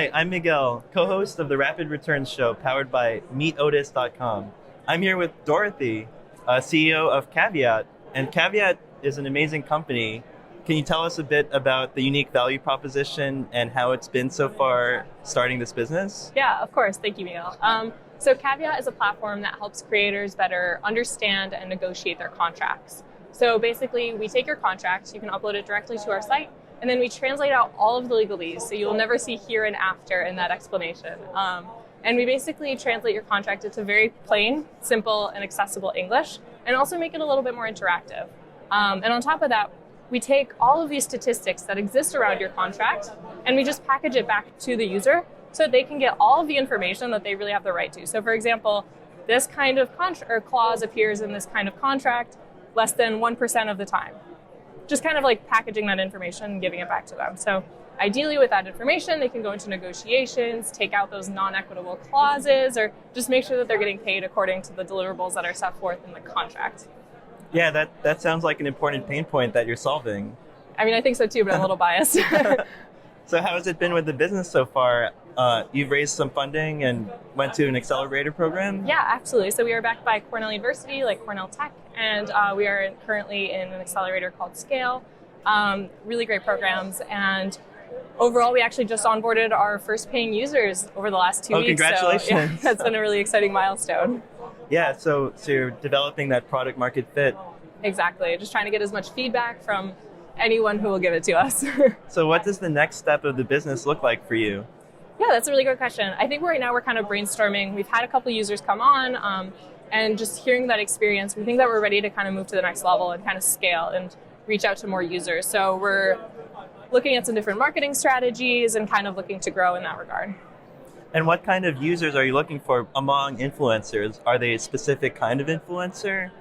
Hi, I'm Miguel, co-host of the Rapid Returns show powered by MeetOtis.com. I'm here with Dorothee, CEO of Kaveat, and Kaveat is an amazing company. Can you tell us a bit about the unique value proposition and how it's been so far starting this business? Yeah, of course. Thank you, Miguel. So Kaveat is a platform that helps creators better understand and negotiate their contracts. So basically, we take your contract, you can upload it directly to our site, and then we translate out all of the legalese, so you'll never see here and after in that explanation. And we basically translate your contract into very plain, simple, and accessible English, and also make it a little bit more interactive. And on top of that, we take all of these statistics that exist around your contract, and we just package it back to the user so they can get all of the information that they really have the right to. So for example, this kind of clause appears in this kind of contract less than 1% of the time. Just kind of like packaging that information and giving it back to them. So ideally with that information, they can go into negotiations, take out those non-equitable clauses, or just make sure that they're getting paid according to the deliverables that are set forth in the contract. Yeah, that sounds like an important pain point that you're solving. I mean, I think so too, but I'm a little biased. So how has it been with the business so far? You've raised some funding and went to an accelerator program? Yeah, absolutely. So we are backed by Cornell University, like Cornell Tech, and we are currently in an accelerator called Scale. Really great programs. And overall, we actually just onboarded our first paying users over the last 2 weeks. Congratulations. So, yeah, that's been a really exciting milestone. Yeah, so you're developing that product market fit. Exactly. Just trying to get as much feedback from anyone who will give it to us. So what does the next step of the business look like for you? Yeah, that's a really good question. I think right now we're kind of brainstorming. We've had a couple users come on, and just hearing that experience, we think that we're ready to kind of move to the next level and kind of scale and reach out to more users. So we're looking at some different marketing strategies and kind of looking to grow in that regard. And what kind of users are you looking for among influencers? Are they a specific kind of influencer?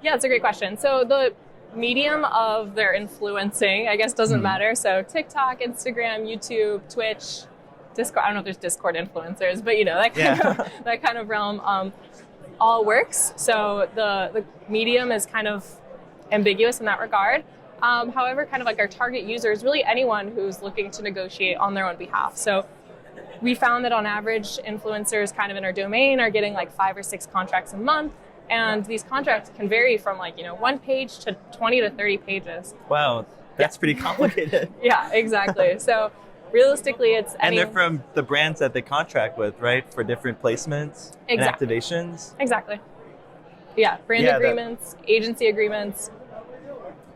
Yeah, it's a great question. So the medium of their influencing, I guess, doesn't matter. So TikTok, Instagram, YouTube, Twitch, Discord. I don't know if there's Discord influencers, but you know, that kind of realm all works. So the medium is kind of ambiguous in that regard. However, kind of like our target user is really anyone who's looking to negotiate on their own behalf. So we found that on average, influencers kind of in our domain are getting like 5 or 6 contracts a month. And these contracts can vary from 1 page to 20 to 30 pages. Wow, that's pretty complicated. Yeah, exactly. So realistically, it's and they're from the brands that they contract with, right? For different placements and activations? Exactly. Yeah, brand agreements, agency agreements.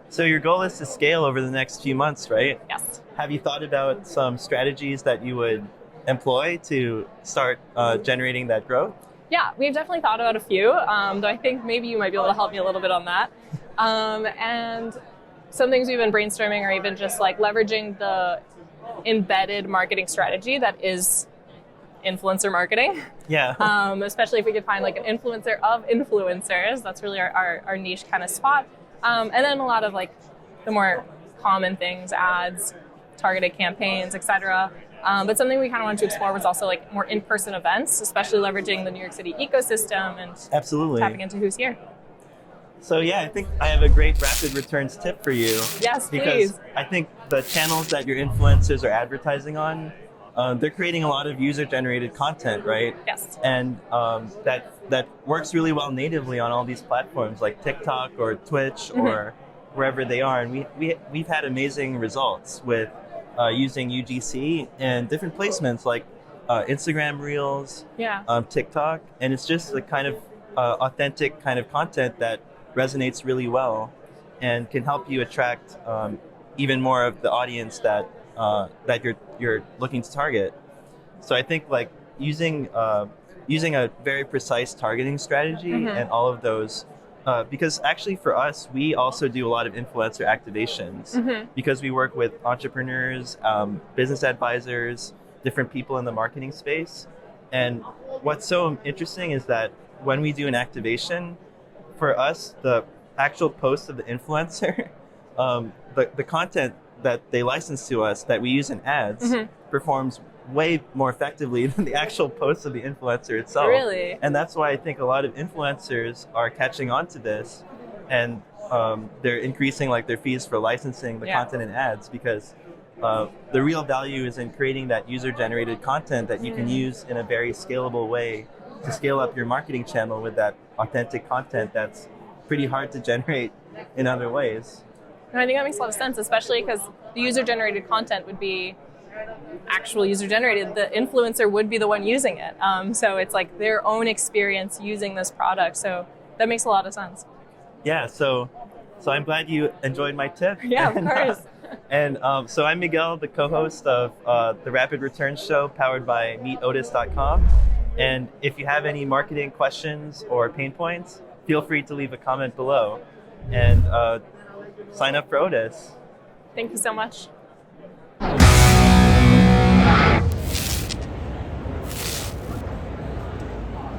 So your goal is to scale over the next few months, right? Yes. Have you thought about some strategies that you would employ to start generating that growth? Yeah, we've definitely thought about a few, though I think maybe you might be able to help me a little bit on that. And some things we've been brainstorming are even just like leveraging the embedded marketing strategy that is influencer marketing. Yeah. Especially if we could find like an influencer of influencers. That's really our niche kind of spot. And then a lot of like the more common things, ads, targeted campaigns, etc. But something we kind of wanted to explore was also like more in-person events, especially leveraging the New York City ecosystem and absolutely tapping into who's here. So yeah, I think I have a great rapid returns tip for you. Yes, because please. I think the channels that your influencers are advertising on, they're creating a lot of user-generated content, right? Yes. And that works really well natively on all these platforms like TikTok or Twitch or wherever they are. And we've had amazing results with using UGC and different placements like Instagram Reels, TikTok, and it's just the kind of authentic kind of content that resonates really well and can help you attract even more of the audience that you're looking to target. So I think like using a very precise targeting strategy and all of those. Because actually for us, we also do a lot of influencer activations because we work with entrepreneurs, business advisors, different people in the marketing space. And what's so interesting is that when we do an activation, for us, the actual post of the influencer, the content that they license to us that we use in ads performs way more effectively than the actual posts of the influencer itself. Really? And that's why I think a lot of influencers are catching on to this, and they're increasing like their fees for licensing the content in ads, because the real value is in creating that user-generated content that you can use in a very scalable way to scale up your marketing channel with that authentic content that's pretty hard to generate in other ways. And I think that makes a lot of sense, especially because the user-generated content would be actual user-generated. The influencer would be the one using it. So it's like their own experience using this product. So that makes a lot of sense. Yeah, so I'm glad you enjoyed my tip. Yeah, of course. So I'm Miguel, the co-host of the Rapid Returns Show powered by MeetOtis.com. And if you have any marketing questions or pain points, feel free to leave a comment below and sign up for Otis. Thank you so much.